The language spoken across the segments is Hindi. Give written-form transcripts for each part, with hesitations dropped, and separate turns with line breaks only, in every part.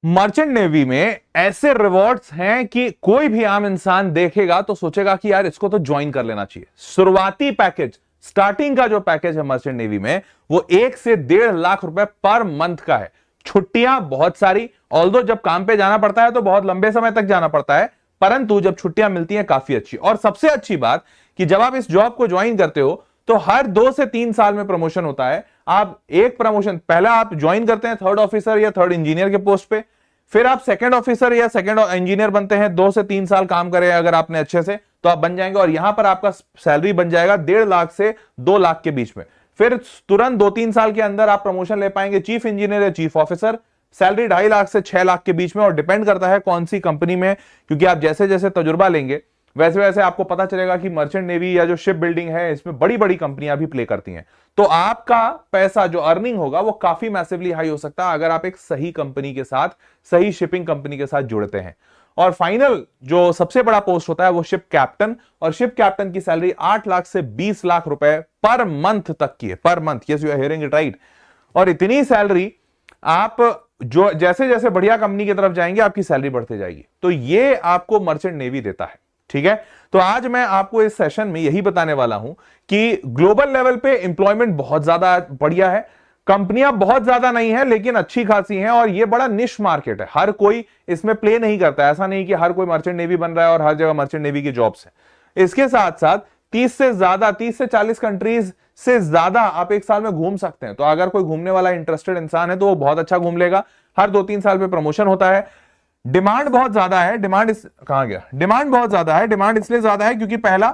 मर्चेंट नेवी में ऐसे रिवॉर्ड्स हैं कि कोई भी आम इंसान देखेगा तो सोचेगा कि यार इसको तो ज्वाइन कर लेना चाहिए। शुरुआती पैकेज, स्टार्टिंग का जो पैकेज है मर्चेंट नेवी में, वो 1 से 1.5 लाख रुपए पर मंथ का है। छुट्टियां बहुत सारी, ऑल्दो जब काम पे जाना पड़ता है तो बहुत लंबे समय तक जाना पड़ता है, परंतु जब छुट्टियां मिलती हैं काफी अच्छी। और सबसे अच्छी बात कि जब आप इस जॉब को ज्वाइन करते हो तो हर 2 से 3 साल में प्रमोशन होता है। आप एक प्रमोशन, पहला आप ज्वाइन करते हैं 3rd ऑफिसर या 3rd इंजीनियर के पोस्ट पे, फिर आप 2nd ऑफिसर या 2nd इंजीनियर बनते हैं। 2 से 3 साल काम करें अगर आपने अच्छे से तो आप बन जाएंगे, और यहां पर आपका सैलरी बन जाएगा 1.5 लाख से 2 लाख के बीच में। फिर तुरंत 2-3 साल के अंदर आप प्रमोशन ले पाएंगे चीफ इंजीनियर या चीफ ऑफिसर, सैलरी 2.5 लाख से 6 लाख के बीच में, और डिपेंड करता है कौन सी कंपनी में, क्योंकि आप जैसे जैसे तजुर्बा लेंगे वैसे वैसे आपको पता चलेगा कि मर्चेंट नेवी या जो शिप बिल्डिंग है इसमें बड़ी बड़ी कंपनियां भी प्ले करती हैं। तो आपका पैसा जो अर्निंग होगा वो काफी मैसिवली हाई हो सकता है अगर आप एक सही कंपनी के साथ, सही शिपिंग कंपनी के साथ जुड़ते हैं। और फाइनल जो सबसे बड़ा पोस्ट होता है वो शिप कैप्टन, और शिप कैप्टन की सैलरी 8 लाख से 20 लाख रुपए पर मंथ तक की है। Per month, yes you are hearing it right. और इतनी सैलरी आप जो जैसे जैसे बढ़िया कंपनी की तरफ जाएंगे आपकी सैलरी बढ़ती जाएगी। तो ये आपको मर्चेंट नेवी देता है, ठीक है। तो आज मैं आपको इस सेशन में यही बताने वाला हूं कि ग्लोबल लेवल पे एम्प्लॉयमेंट बहुत ज्यादा बढ़िया है, कंपनियां बहुत ज्यादा नहीं है लेकिन अच्छी खासी हैं, और ये बड़ा निश मार्केट है, हर कोई इसमें प्ले नहीं करता। ऐसा नहीं कि हर कोई मर्चेंट नेवी बन रहा है और हर जगह मर्चेंट नेवी की जॉब्स है। इसके साथ साथ 30 से 40 कंट्रीज से ज्यादा आप एक साल में घूम सकते हैं। तो अगर कोई घूमने वाला इंटरेस्टेड इंसान है तो वो बहुत अच्छा घूम लेगा। हर 2-3 साल पे प्रमोशन होता है। डिमांड बहुत ज्यादा है, कहां गया, डिमांड बहुत ज्यादा है। डिमांड इसलिए ज्यादा है क्योंकि पहला,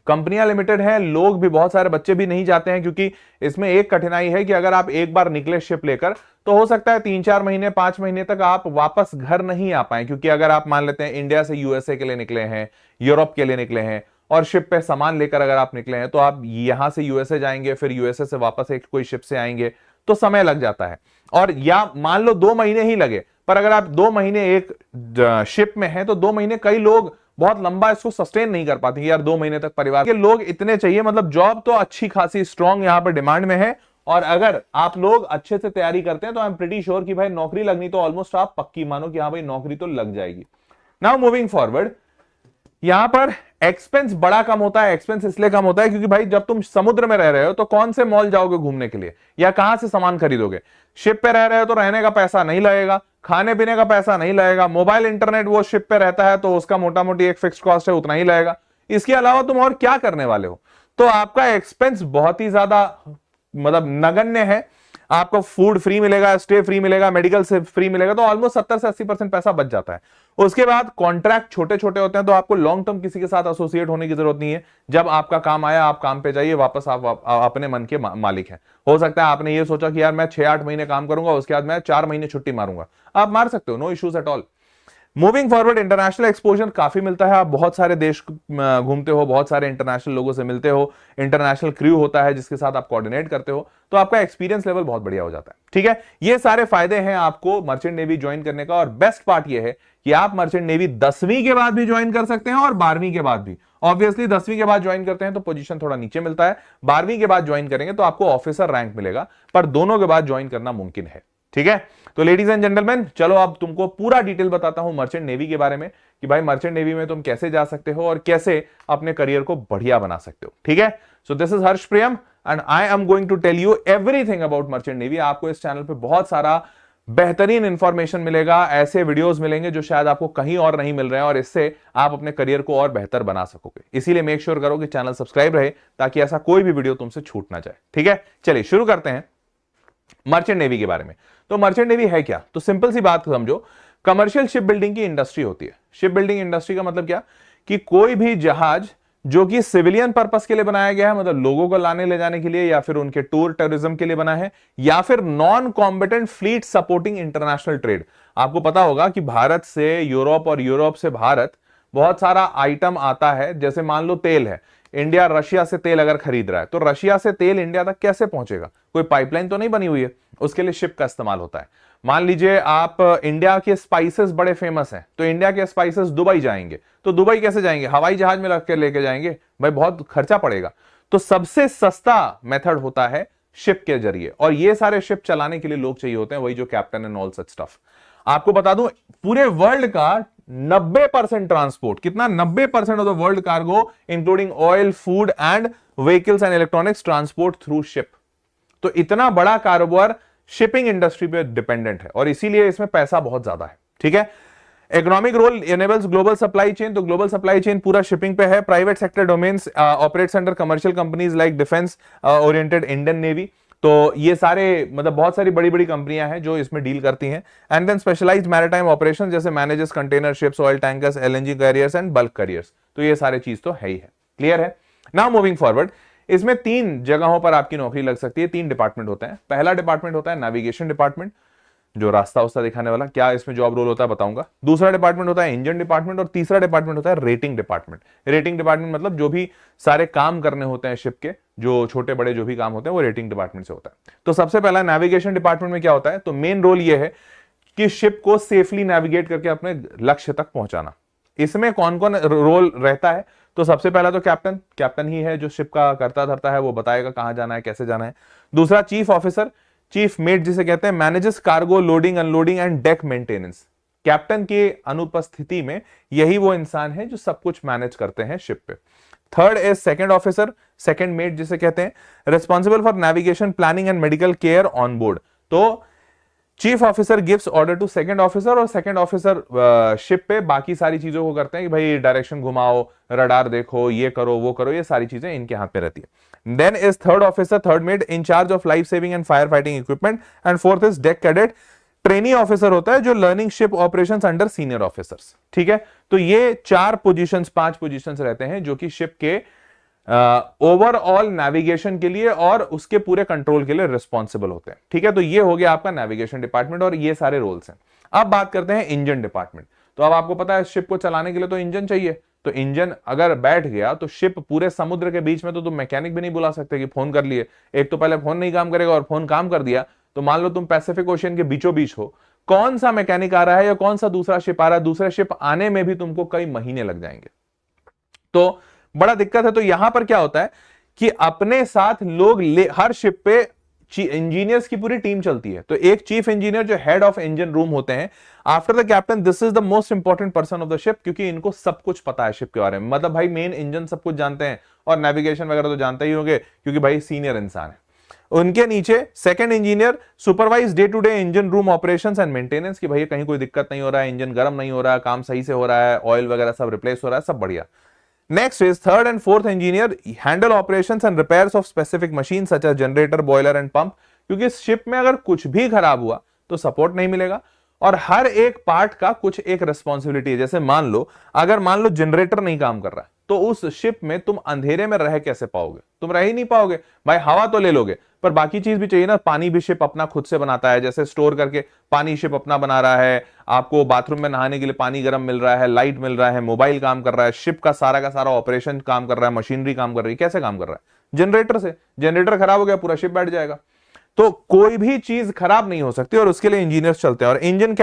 कंपनियां लिमिटेड है, लोग भी बहुत सारे, बच्चे भी नहीं जाते हैं, क्योंकि इसमें एक कठिनाई है कि अगर आप एक बार निकले शिप लेकर तो हो सकता है 3-4 महीने 5 महीने तक आप वापस घर नहीं आ पाए। क्योंकि अगर आप मान लेते हैं इंडिया से यूएसए के लिए निकले हैं, यूरोप के लिए निकले हैं, और शिप पे सामान लेकर अगर आप निकले हैं तो आप यहां से यूएसए जाएंगे, फिर यूएसए से वापस एक कोई शिप से आएंगे तो समय लग जाता है। और या मान लो 2 महीने ही लगे, पर अगर आप 2 महीने एक शिप में हैं तो 2 महीने कई लोग बहुत लंबा इसको सस्टेन नहीं कर पाते यार। 2 महीने तक परिवार के लोग इतने चाहिए, मतलब जॉब तो अच्छी खासी स्ट्रांग यहां पर डिमांड में है। और अगर आप लोग अच्छे से तैयारी करते हैं तो आई एम प्रीटी श्योर कि भाई नौकरी लगनी तो ऑलमोस्ट आप पक्की मानो कि हाँ भाई नौकरी तो लग जाएगी। नाउ मूविंग फॉरवर्ड, यहां पर एक्सपेंस बड़ा कम होता है। एक्सपेंस इसलिए कम होता है क्योंकि भाई जब तुम समुद्र में रह रहे हो तो कौन से मॉल जाओगे घूमने के लिए, या कहां से सामान खरीदोगे। शिप पे रह रहे हो तो रहने का पैसा नहीं लगेगा, खाने पीने का पैसा नहीं लगेगा, मोबाइल इंटरनेट वो शिप पे रहता है तो उसका मोटा मोटी एक फिक्स्ड कॉस्ट है, उतना ही लगेगा। इसके अलावा तुम और क्या करने वाले हो, तो आपका एक्सपेंस बहुत ही ज्यादा मतलब नगण्य है। आपको फूड फ्री मिलेगा, स्टे फ्री मिलेगा, मेडिकल से फ्री मिलेगा, तो ऑलमोस्ट 70 से 80% पैसा बच जाता है। उसके बाद कॉन्ट्रैक्ट छोटे छोटे होते हैं तो आपको लॉन्ग टर्म किसी के साथ एसोसिएट होने की जरूरत नहीं है। जब आपका काम आया आप काम पे जाइए, वापस आप अपने मन के मालिक हैं। हो सकता है आपने ये सोचा कि यार मैं 6-8 महीने काम करूंगा, उसके बाद मैं 4 महीने छुट्टी मारूंगा, आप मार सकते हो, no issues at all. Moving forward, international exposure काफी मिलता है। आप बहुत सारे देश घूमते हो, बहुत सारे इंटरनेशनल लोगों से मिलते हो, इंटरनेशनल क्रू होता है जिसके साथ आप कोऑर्डिनेट करते हो, तो आपका एक्सपीरियंस लेवल बहुत बढ़िया हो जाता है, ठीक है। ये सारे फायदे हैं आपको मर्चेंट नेवी ज्वाइन करने का। और बेस्ट पार्ट ये है कि आप मर्चेंट नेवी 10वीं के बाद भी ज्वाइन कर सकते हैं और 12वीं के बाद भी। ऑब्वियसली 10वीं के बाद ज्वाइन करते हैं तो पोजीशन थोड़ा नीचे मिलता है, 12वीं के बाद ज्वाइन करेंगे तो आपको ऑफिसर रैंक मिलेगा, पर दोनों के बाद ज्वाइन करना मुमकिन है, ठीक है। तो लेडीज एंड जेंटलमैन, चलो अब तुमको पूरा डिटेल बताता हूं मर्चेंट नेवी के बारे में कि भाई मर्चेंट नेवी में तुम कैसे जा सकते हो और कैसे अपने करियर को बढ़िया बना सकते हो, ठीक है। So this is Harsh Priyam and I am going to tell you everything about merchant navy. आपको इस चैनल पे बहुत सारा बेहतरीन इंफॉर्मेशन मिलेगा, ऐसे वीडियोस मिलेंगे जो शायद आपको कहीं और नहीं मिल रहे हैं, और इससे आप अपने करियर को और बेहतर बना सकोगे। इसीलिए मेक श्योर करो कि चैनल सब्सक्राइब रहे ताकि ऐसा कोई भी वीडियो तुमसे छूट ना जाए, ठीक है। चलिए शुरू करते हैं मर्चेंट नेवी के बारे में। तो मर्चेंट नेवी है क्या, तो सिंपल सी बात समझो, कमर्शियल शिप बिल्डिंग की इंडस्ट्री होती है। शिप बिल्डिंग इंडस्ट्री का मतलब क्या, कि कोई भी जहाज जो कि सिविलियन पर्पस के लिए बनाया गया है, मतलब लोगों को लाने ले जाने के लिए, या फिर उनके टूर टूरिज्म के लिए बना है, या फिर non combatant fleet supporting international trade. आपको पता होगा कि भारत से यूरोप और यूरोप से भारत बहुत सारा आइटम आता है। जैसे मान लो तेल है, इंडिया रशिया से तेल अगर खरीद रहा है तो रशिया से तेल इंडिया तक कैसे पहुंचेगा, कोई पाइपलाइन तो नहीं बनी हुई है, उसके लिए शिप का इस्तेमाल होता है। मान लीजिए आप इंडिया के स्पाइसेस बड़े फेमस हैं, तो इंडिया के स्पाइसेस दुबई जाएंगे, तो दुबई कैसे जाएंगे, हवाई जहाज में लग के लेके जाएंगे, भाई बहुत खर्चा पड़ेगा। तो सबसे सस्ता मेथड होता है शिप के जरिए, और ये सारे शिप चलाने के लिए लोग चाहिए होते हैं, वही जो captain and all such stuff. आपको बता दूं पूरे वर्ल्ड का 90% ट्रांसपोर्ट, कितना 90% of the world cargo including oil, food and vehicles and electronics transport through ship. तो इतना बड़ा कारोबार शिपिंग इंडस्ट्री पे डिपेंडेंट है और इसीलिए इसमें पैसा बहुत ज्यादा है। ठीक है, economic role enables global supply chain, तो ग्लोबल सप्लाई चेन पूरा शिपिंग पे है। Private sector domains operates under commercial companies like defence oriented Indian navy, तो ये सारे मतलब बहुत सारी बड़ी बड़ी कंपनियां हैं जो इसमें डील करती हैं। And then specialised maritime operation जैसे manages container ships, oil tankers, LNG carriers and bulk carriers, तो ये सारे चीज तो है ही है। क्लियर है? नाउ मूविंग फॉरवर्ड, इसमें 3 जगहों पर आपकी नौकरी लग सकती है, 3 डिपार्टमेंट होते हैं। पहला डिपार्टमेंट होता है नेविगेशन डिपार्टमेंट, जो रास्ता उस्ता दिखाने वाला, क्या इसमें जॉब रोल होता है बताऊंगा। दूसरा डिपार्टमेंट होता है इंजन डिपार्टमेंट और तीसरा डिपार्टमेंट होता है रेटिंग डिपार्टमेंट। रेटिंग डिपार्टमेंट मतलब जो भी सारे काम करने होते हैं शिप के, जो छोटे बड़े जो भी काम होते हैं वो रेटिंग डिपार्टमेंट से होता है। तो सबसे पहला नेविगेशन डिपार्टमेंट में क्या होता है, तो मेन रोल ये है कि शिप को सेफली नेविगेट करके अपने लक्ष्य तक पहुंचाना। इसमें कौन कौन रोल रहता है, तो सबसे पहला तो कैप्टन ही है जो शिप का करता धरता है, वो बताएगा कहां जाना है, कैसे जाना है। दूसरा चीफ ऑफिसर, चीफ मेट जिसे कहते हैं, manages cargo loading unloading and deck maintenance. Captain की अनुपस्थिति में यही वो इंसान है जो सब कुछ मैनेज करते हैं शिप पे। Third is second officer, second mate जिसे कहते हैं, responsible for navigation planning and medical care on board. तो chief officer gives order to second officer और सेकंड ऑफिसर शिप पे बाकी सारी चीजों को करते हैं कि भाई डायरेक्शन घुमाओ, रडार देखो, ये करो वो करो, ये सारी चीजें इनके हाथ पे रहती है। Then is third officer, third mate, in charge of life saving and fire fighting equipment. And fourth is deck cadet, trainee officer होता है जो learning ship operations under senior officers. ठीक है, तो ये 4 पोजीशंस 5 पोजीशंस रहते हैं जो कि शिप के ओवरऑल नेविगेशन के लिए और उसके पूरे कंट्रोल के लिए रिस्पॉन्सिबल होते हैं। ठीक है, तो ये हो गया आपका नेविगेशन डिपार्टमेंट और ये सारे रोल्स हैं। अब बात करते हैं इंजन डिपार्टमेंट। तो अब आपको पता है शिप को चलाने के लिए तो इंजन चाहिए, तो इंजन अगर बैठ गया तो शिप पूरे समुद्र के बीच में तो तुम मैकेनिक भी नहीं बुला सकते कि फोन कर लिए, एक तो पहले फोन नहीं काम करेगा और फोन काम कर दिया तो मान लो तुम पैसिफिक ओशियन के बीचों बीच हो, कौन सा मैकेनिक आ रहा है या कौन सा दूसरा शिप आ रहा है, दूसरा शिप आने में भी तुमको कई महीने लग जाएंगे, तो बड़ा दिक्कत है। तो यहां पर क्या होता है कि अपने साथ लोग हर शिप पे इंजीनियर्स की पूरी टीम चलती है। तो एक चीफ इंजीनियर जो हेड ऑफ इंजन रूम होते हैं after the captain, this is the most important person of the ship, क्योंकि इनको सब कुछ पता है शिप के बारे में। मतलब भाई मेन इंजन सब कुछ जानते हैं और नेविगेशन वगैरह तो जानते ही होंगे क्योंकि भाई सीनियर इंसान है। उनके नीचे second engineer supervise day to day engine room operations and maintenance, कि भाई कहीं कोई दिक्कत नहीं हो रहा है, इंजन गर्म नहीं हो रहा है, काम सही से हो रहा है, ऑयल वगैरह सब रिप्लेस हो रहा है, सब बढ़िया। Next is third and fourth engineer handle operations and repairs of specific machines such as generator, boiler and pump, क्योंकि शिप में अगर कुछ भी खराब हुआ तो सपोर्ट नहीं मिलेगा और हर एक पार्ट का कुछ एक रिस्पॉन्सिबिलिटी है। जैसे मान लो जनरेटर नहीं काम कर रहा है तो उस शिप में तुम अंधेरे में रह कैसे पाओगे, तुम रह ही नहीं पाओगे। भाई हवा तो ले लोगे पर बाकी चीज भी चाहिए ना, पानी भी शिप अपना खुद से बनाता है, जैसे स्टोर करके पानी शिप अपना बना रहा है, आपको बाथरूम में नहाने के लिए पानी गर्म मिल रहा है, लाइट मिल रहा है, मोबाइल काम कर रहा है, शिप का सारा ऑपरेशन काम कर रहा है, मशीनरी काम कर रही है। कैसे काम कर रहा है? जनरेटर से। जनरेटर खराब हो गया पूरा शिप बैठ जाएगा। तो कोई भी चीज खराब नहीं हो सकती और उसके लिए इंजीनियर्स चलते हैं। और engine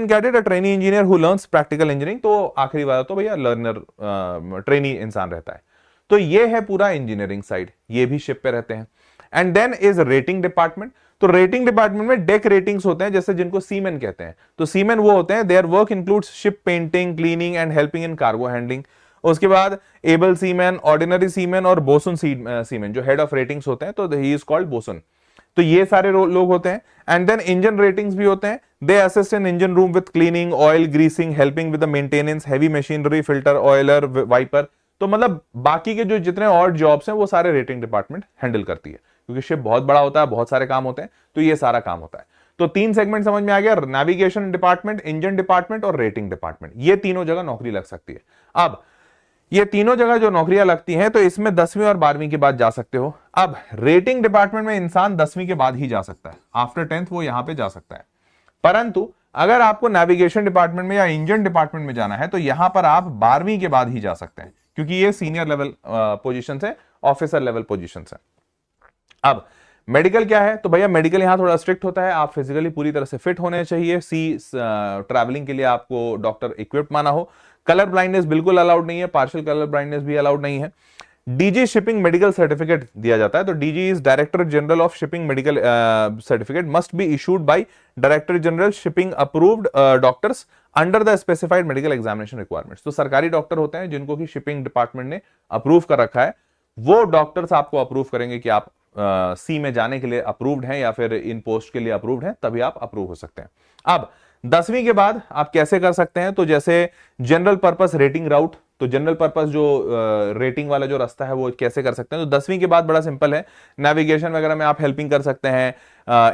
cadet trainee engineer who learns practical engineering, तो आखिरी बात तो भैया लर्नर ट्रेनी इंसान रहता है। तो ये है पूरा इंजीनियरिंग साइड, ये भी शिप पे रहते हैं। And then is rating department. तो रेटिंग डिपार्टमेंट में डेक रेटिंग्स होते हैं, जैसे जिनको सीमेन कहते हैं। तो सीमेन वो होते हैं, their work includes ship painting, cleaning and helping in cargo handling. उसके बाद एबल सीमैन, ऑर्डिनरी सीमैन और बोसन सीमैन जो हेड ऑफ रेटिंग्स होते हैं, तो ही इज कॉल्ड बोसन। तो ये सारे लोग होते हैं। एंड देन इंजन रेटिंग्स भी होते हैं, they assist in engine room with cleaning, oil greasing, helping with the maintenance, heavy machinery, filter, oiler, wiper. तो मतलब बाकी के जो जितने और जॉब्स हैं वो सारे रेटिंग डिपार्टमेंट हैंडल करती है, क्योंकि शिप बहुत बड़ा होता है, बहुत सारे काम होते हैं, तो ये सारा काम होता है। तो 3 सेगमेंट समझ में आ गया, नेविगेशन डिपार्टमेंट, इंजन डिपार्टमेंट और रेटिंग डिपार्टमेंट। ये तीनों जगह नौकरी लग सकती है। अब ये तीनों जगह जो नौकरियां लगती हैं तो इसमें 10वीं और 12वीं के बाद जा सकते हो। अब रेटिंग डिपार्टमेंट में इंसान 10वीं के बाद ही जा सकता है, आफ्टर 10th वो यहां पे जा सकता है। परंतु अगर आपको नेविगेशन डिपार्टमेंट में या इंजन डिपार्टमेंट में जाना है तो यहां पर आप 12वीं के बाद ही जा सकते हैं, क्योंकि ये सीनियर लेवल पोजीशन है, ऑफिसर लेवल पोजीशन है। अब मेडिकल क्या है, तो भैया मेडिकल यहां थोड़ा स्ट्रिक्ट होता है, आप फिजिकली पूरी तरह से फिट होने चाहिए, ट्रैवलिंग के लिए आपको डॉक्टर इक्विप्ड माना हो। कलर ब्लाइंडनेस बिल्कुल अलाउड नहीं है, पार्शियल कलर ब्लाइंडनेस भी अलाउड नहीं है। डीजी शिपिंग मेडिकल सर्टिफिकेट दिया जाता है। तो DG is director general of shipping medical certificate must be issued by director general shipping approved doctors under the specified medical examination requirements. तो सरकारी डॉक्टर होते हैं जिनको कि शिपिंग डिपार्टमेंट ने अप्रूव कर रखा है, वो डॉक्टर्स आपको अप्रूव करेंगे कि आप सी में जाने के लिए अप्रूव्ड हैं या फिर इन पोस्ट के लिए अप्रूव्ड हैं, तभी आप अप्रूव हो सकते हैं। अब 10वीं के बाद आप कैसे कर सकते हैं, तो जैसे जनरल पर्पस रेटिंग राउट, तो जनरल पर्पस जो रेटिंग वाला जो रास्ता है वो कैसे कर सकते हैं, तो 10वीं के बाद बड़ा सिंपल है, नेविगेशन वगैरह में आप हेल्पिंग कर सकते हैं,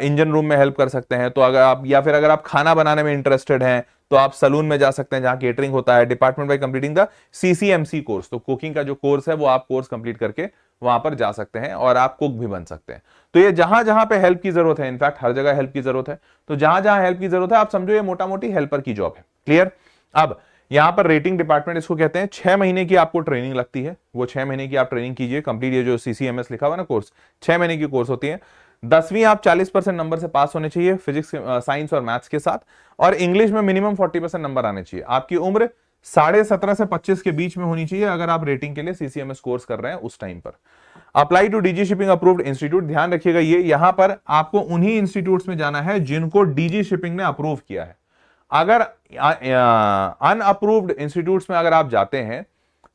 इंजन रूम में हेल्प कर सकते हैं। तो अगर आप या फिर अगर आप खाना बनाने में इंटरेस्टेड हैं तो आप सलून में जा सकते हैं जहां केटरिंग होता है, department bye completing the CCMC course. तो कुकिंग का जो कोर्स है वो आप कोर्स कंप्लीट करके वहां पर जा सकते हैं और आप कुक भी बन सकते हैं। तो ये जहां जहां पे हेल्प की जरूरत है, इनफैक्ट हर जगह हेल्प की जरूरत है, तो जहां जहां हेल्प की जरूरत है आप समझो ये मोटा मोटी हेल्पर की जॉब है। क्लियर। अब यहां पर रेटिंग डिपार्टमेंट इसको कहते हैं, 6 महीने की आपको ट्रेनिंग लगती है, वो 6 महीने की आप ट्रेनिंग कीजिए कंप्लीट, ये जो सीसीएमएस लिखा हुआ ना कोर्स, 6 महीने की कोर्स होती है। 10वीं आप 40% नंबर से पास होने चाहिए फिजिक्स, साइंस और मैथ्स के साथ, और इंग्लिश में मिनिमम 40% नंबर आने चाहिए। आपकी उम्र 17.5 से 25 के बीच में होनी चाहिए अगर आप रेटिंग के लिए सीसीएमएस कोर्स कर रहे हैं उस टाइम पर। Apply to DG shipping approved institute, ध्यान रखिएगा ये यहां पर आपको उन्हीं इंस्टीट्यूट्स में जाना है जिनको डीजी शिपिंग ने अप्रूव किया है। अगर अनअप्रूव्ड इंस्टीट्यूट्स में अगर आप जाते हैं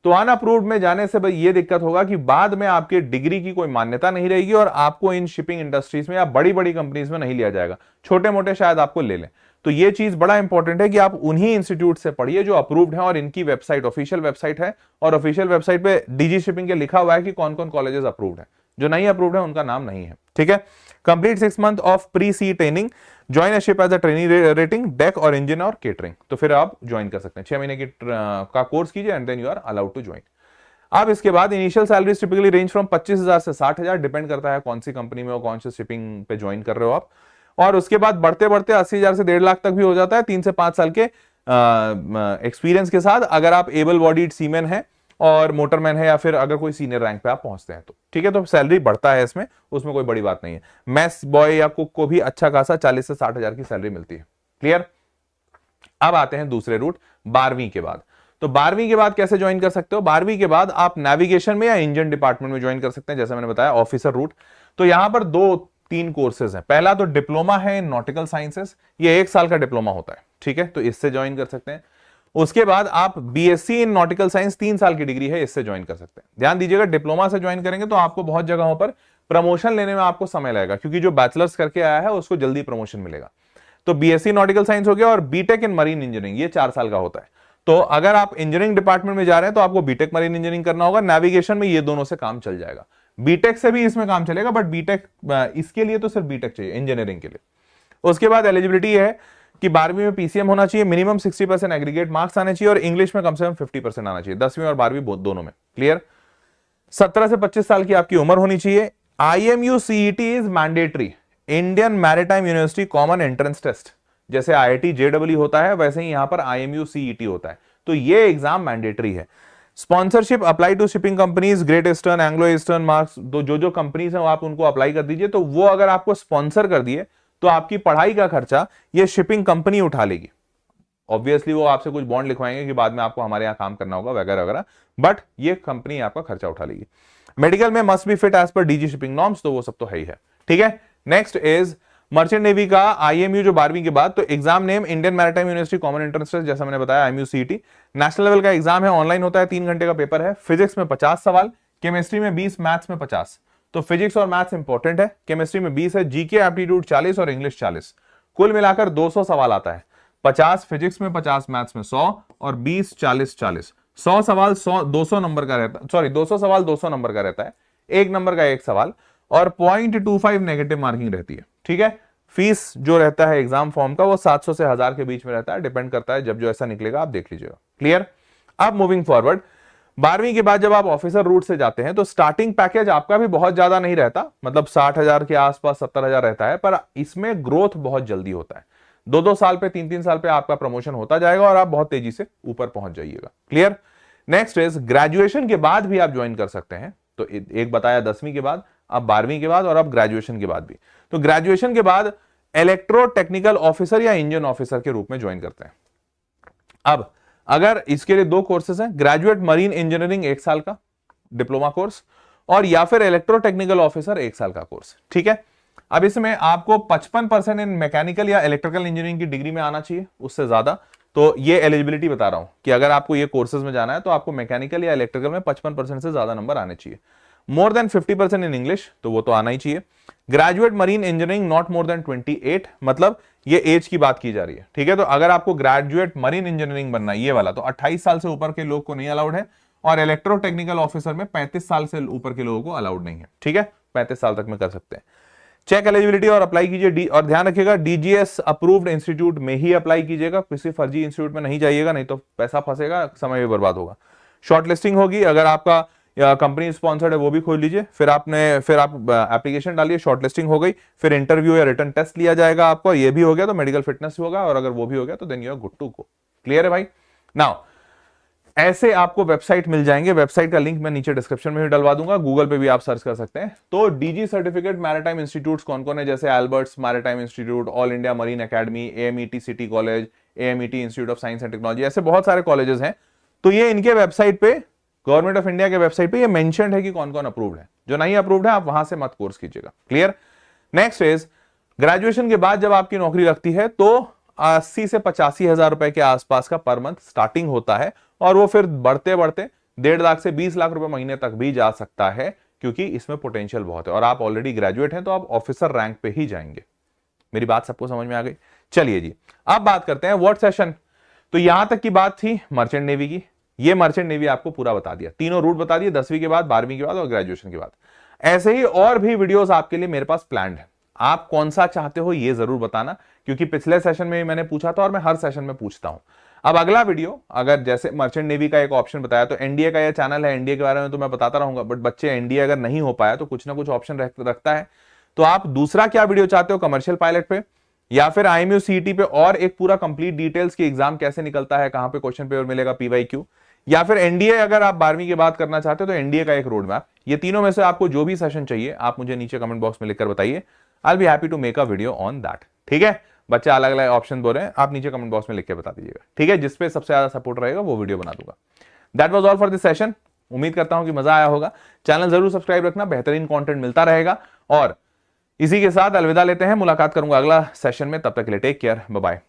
तो अनअप्रूव्ड में जाने से भाई ये दिक्कत होगा कि बाद में आपके डिग्री की कोई मान्यता नहीं रहेगी और आपको इन शिपिंग इंडस्ट्रीज में या बड़ी बड़ी कंपनीज में नहीं लिया जाएगा, छोटे मोटे शायद आपको ले लें। तो ये चीज बड़ा इंपॉर्टेंट है कि आप उन्हीं इंस्टीट्यूट से पढ़िए जो अप्रूव्ड है, और इनकी वेबसाइट ऑफिशियल वेबसाइट है, और ऑफिशियल वेबसाइट पे डीजी शिपिंग के लिखा हुआ है कि कौन कौन कॉलेजेस अप्रूव्ड है, जो नहीं अप्रूव्ड है उनका नाम नहीं है। ठीक है। Complete 6 month of pre sea training, join a ship as a training rating deck और इंजन और केटरिंग, तो फिर आप ज्वाइन कर सकते हैं। 6 महीने की का कोर्स कीजिए and then you are allowed to join. अब इसके बाद initial salary typically range from 25,000 से 60,000, डिपेंड करता है कौन सी कंपनी में और कौन से शिपिंग पे ज्वाइन कर रहे हो आप, और उसके बाद बढ़ते बढ़ते 80,000 से 1.5 लाख तक भी हो जाता है 3 से 5 साल के एक्सपीरियंस के साथ, अगर आप एबल बॉडीड सीमेन है और मोटरमैन है या फिर अगर कोई सीनियर रैंक पे आप पहुंचते हैं तो। ठीक है। तो सैलरी बढ़ता है इसमें, उसमें कोई बड़ी बात नहीं है। मैस बॉय या कुक को भी अच्छा खासा 40 से 60,000 की सैलरी मिलती है। क्लियर। अब आते हैं दूसरे रूट 12वीं के बाद। तो 12वीं के बाद कैसे ज्वाइन कर सकते हो, 12वीं के बाद आप नेविगेशन में या इंजन डिपार्टमेंट में ज्वाइन कर सकते हैं, जैसे मैंने बताया ऑफिसर रूट। तो यहां पर 2-3 कोर्सेज हैं। पहला तो डिप्लोमा है इन नॉटिकल साइंसेस, ये 1 साल का डिप्लोमा होता है। ठीक है। तो इससे ज्वाइन कर सकते हैं। उसके बाद आप बीएससी इन नॉटिकल साइंस 3 साल की डिग्री है, इससे ज्वाइन कर सकते हैं। ध्यान दीजिएगा डिप्लोमा से ज्वाइन करेंगे तो आपको बहुत जगहों पर प्रमोशन लेने में आपको समय लगेगा, क्योंकि जो बैचलर्स करके आया है उसको जल्दी प्रमोशन मिलेगा। तो बीएससी नॉटिकल साइंस हो गया, और बीटेक इन मरीन इंजीनियरिंग ये 4 साल का होता है। तो अगर आप इंजीनियरिंग डिपार्टमेंट में जा रहे हैं तो आपको बीटेक मरीन इंजीनियरिंग करना होगा। नेविगेशन में ये दोनों से काम चल जाएगा, बीटेक से भी इसमें काम चलेगा, बट बीटेक इसके लिए तो सिर्फ बीटेक चाहिए इंजीनियरिंग के लिए। उसके बाद एलिजिबिलिटी है कि 12वीं में पीसीएम होना चाहिए, मिनिमम 60% एग्रीगेट मार्क्स आने चाहिए, और इंग्लिश में कम से कम 50% आना चाहिए, 10वीं और 12वीं दोनों में। क्लियर। 17 से 25 साल की आपकी उम्र होनी चाहिए। IMU CET is mandatory, Indian maritime university common entrance test, जैसे IIT JEE होता है वैसे ही यहां पर IMU CET होता है, तो ये एग्जाम मैंडेटरी है। Sponsorship apply to shipping companies, Great Eastern, Anglo Eastern, Maersk, जो कंपनीज हैं आप उनको अप्लाई कर दीजिए। तो वो अगर आपको स्पॉन्सर कर दिए तो आपकी पढ़ाई का खर्चा ये शिपिंग कंपनी उठा लेगी। ऑब्वियसली वो आपसे कुछ बॉन्ड लिखवाएंगे कि बाद में आपको हमारे यहाँ काम करना होगा वगैरह वगैरह, बट ये कंपनी आपका खर्चा उठा लेगी। मेडिकल में must be fit as per DG shipping norms, तो वो सब तो है ही है। ठीक है। नेक्स्ट इज मर्चेंट नेवी का IMU जो 12वीं के बाद, तो exam name Indian maritime university common entrance test, जैसा मैंने बताया IMU CET। नेशनल लेवल का एग्जाम है, ऑनलाइन होता है, 3 घंटे का पेपर है। फिजिक्स में 50 सवाल, केमिस्ट्री में 20, मैथ्स में 50। तो फिजिक्स और मैथ्स इंपॉर्टेंट है, केमिस्ट्री में 20 है, जीके एप्टीट्यूड 40 और इंग्लिश 40, कुल मिलाकर 200 सवाल आता है। 50 फिजिक्स में, 50 मैथ्स में 100 और 20 40 40, 100 सवाल 200 नंबर का रहता है, सॉरी 200 सवाल 200 नंबर का रहता है, 1 नंबर का 1 सवाल, और 0.25 नेगेटिव मार्किंग रहती है। ठीक है। फीस जो रहता है एग्जाम फॉर्म का वो 700 से 1000 के बीच में रहता है, डिपेंड करता है, जब जो ऐसा निकलेगा आप देख लीजिएगा। क्लियर। अब मूविंग फॉरवर्ड, 12वीं के बाद जब आप ऑफिसर रूट से जाते हैं तो स्टार्टिंग पैकेज आपका भी बहुत ज्यादा नहीं रहता, मतलब 60,000 के आसपास 70,000 रहता है, पर इसमें ग्रोथ बहुत जल्दी होता है। 2-2 साल पे 3-3 साल पे आपका प्रमोशन होता जाएगा और आप बहुत तेजी से ऊपर पहुंच जाइएगा। क्लियर। नेक्स्ट इज ग्रेजुएशन के बाद भी आप ज्वाइन कर सकते हैं। तो एक बताया 10वीं के बाद, अब 12वीं के बाद, और अब ग्रेजुएशन के बाद भी। तो ग्रेजुएशन के बाद इलेक्ट्रो टेक्निकल ऑफिसर या इंजन ऑफिसर के रूप में ज्वाइन करते हैं। अब अगर इसके लिए 2 कोर्सेज हैं, ग्रेजुएट मरीन इंजीनियरिंग 1 साल का, डिप्लोमा कोर्स, और या फिर इलेक्ट्रोटेक्निकल ऑफिसर 1 साल का कोर्स। ठीक है, अब इसमें आपको 55% इन मैकेनिकल या इलेक्ट्रिकल इंजीनियरिंग की डिग्री में आना चाहिए, उससे ज्यादा। तो ये एलिजिबिलिटी बता रहा हूं कि अगर आपको ये कोर्सेज में जाना है तो आपको मैकेनिकल या इलेक्ट्रिकल में 55% से ज्यादा नंबर आने चाहिए। मोर देन 50% इन इंग्लिश, तो वो तो आना ही चाहिए। Graduate marine engineering not more than 28, मतलब ये एज की बात की जा रही है। ठीक है, तो अगर आपको ग्रेजुएट मरीन इंजीनियरिंग बनना है ये वाला, तो 28 साल से ऊपर के लोग को नहीं अलाउड है, और इलेक्ट्रोटेक्निकल ऑफिसर में 35 साल से ऊपर के लोगों को अलाउड नहीं है। ठीक है, 35 साल तक में कर सकते हैं। चेक एलिजिबिलिटी और अप्लाई कीजिए, और ध्यान रखिएगा डीजीएस अप्रूव्ड इंस्टीट्यूट में ही अप्लाई कीजिएगा, किसी फर्जी इंस्टीट्यूट में नहीं जाइएगा, नहीं तो पैसा फंसेगा, समय भी बर्बाद होगा। शॉर्ट लिस्टिंग होगी, अगर आपका कंपनी स्पॉन्सर्ड है वो भी खोल लीजिए, फिर आप एप्लीकेशन डालिए, शॉर्ट लिस्टिंग हो गई, फिर इंटरव्यू या रिटर्न टेस्ट लिया जाएगा आपको, ये भी हो गया तो मेडिकल फिटनेस होगा, और अगर वो भी हो गया तो then you are good to go. Clear है भाई? नाउ ऐसे आपको वेबसाइट मिल जाएंगे, वेबसाइट का लिंक मैं नीचे डिस्क्रिप्शन में भी डलवा दूंगा, गूगल पे भी आप सर्च कर सकते हैं। तो डीजी सर्टिफिकेट मैरिटाइम इंस्टीट्यूट्स कौन कौन है, जैसे Alberts maritime institute, all India marine academy, AMET city college, AMET institute of science and technology, ऐसे बहुत सारे कॉलेजेस हैं। तो ये इनके वेबसाइट पे, गवर्नमेंट ऑफ इंडिया के वेबसाइट पे ये मेंशन्ड है कि कौन कौन अप्रूव्ड है। जो नहीं अप्रूव्ड है आप वहां से मत कोर्स कीजिएगा। क्लियर? नेक्स्ट इज ग्रेजुएशन के बाद जब आपकी नौकरी लगती है तो 80 से 85 हजार रुपए के आसपास का पर मंथ स्टार्टिंग होता है, और वो फिर बढ़ते बढ़ते 1.5 लाख से 20 लाख रुपए महीने तक भी जा सकता है, क्योंकि इसमें पोटेंशियल बहुत है, और आप ऑलरेडी ग्रेजुएट हैं तो आप ऑफिसर रैंक पे ही जाएंगे। मेरी बात सबको समझ में आ गई? चलिए जी, अब बात करते हैं व्हाट सेशन। तो यहां तक की बात थी मर्चेंट नेवी की। ये मर्चेंट नेवी आपको पूरा बता दिया, तीनों रूट बता दिए, 10वीं के बाद, 12वीं के बाद और ग्रेजुएशन के बाद। ऐसे ही और भी वीडियोस आपके लिए मेरे पास प्लान्ड है, आप कौन सा चाहते हो ये जरूर बताना, क्योंकि पिछले सेशन में मैंने पूछा था और मैं हर सेशन में पूछता हूं। अब अगला वीडियो, अगर जैसे मर्चेंट नेवी का एक ऑप्शन बताया, तो एनडीए का ये चैनल है, एनडीए के बारे में तो मैं बताता रहूंगा, बट बच्चे एनडीए अगर नहीं हो पाया तो कुछ ना कुछ ऑप्शन रखता है। तो आप दूसरा क्या वीडियो चाहते हो, कमर्शियल पायलट पे, या फिर आईएमयू सीईटी पे और एक पूरा कंप्लीट डिटेल्स की एग्जाम कैसे निकलता है, कहां पे क्वेश्चन पेपर मिलेगा, पीवाईक्यू, या फिर एनडीए अगर आप 12वीं की बात करना चाहते हो तो एनडीए का एक रोड मैप। ये तीनों में से आपको जो भी सेशन चाहिए आप मुझे नीचे कमेंट बॉक्स में लिखकर बताइए, I will be happy to make a video on that. ठीक है, बच्चे अलग अलग ऑप्शन बोल रहे हैं, आप नीचे कमेंट बॉक्स में लिख के बता दीजिएगा। ठीक है, जिसपे सबसे ज्यादा सपोर्ट रहेगा वो वीडियो बना दूंगा। That was all for this session. उम्मीद करता हूं कि मजा आया होगा। चैनल जरूर सब्सक्राइब रखना, बेहतरीन कंटेंट मिलता रहेगा। और इसी के साथ अलविदा लेते हैं, मुलाकात करूंगा अगला सेशन में, तब तक के लिए टेक केयर, बाय बाय।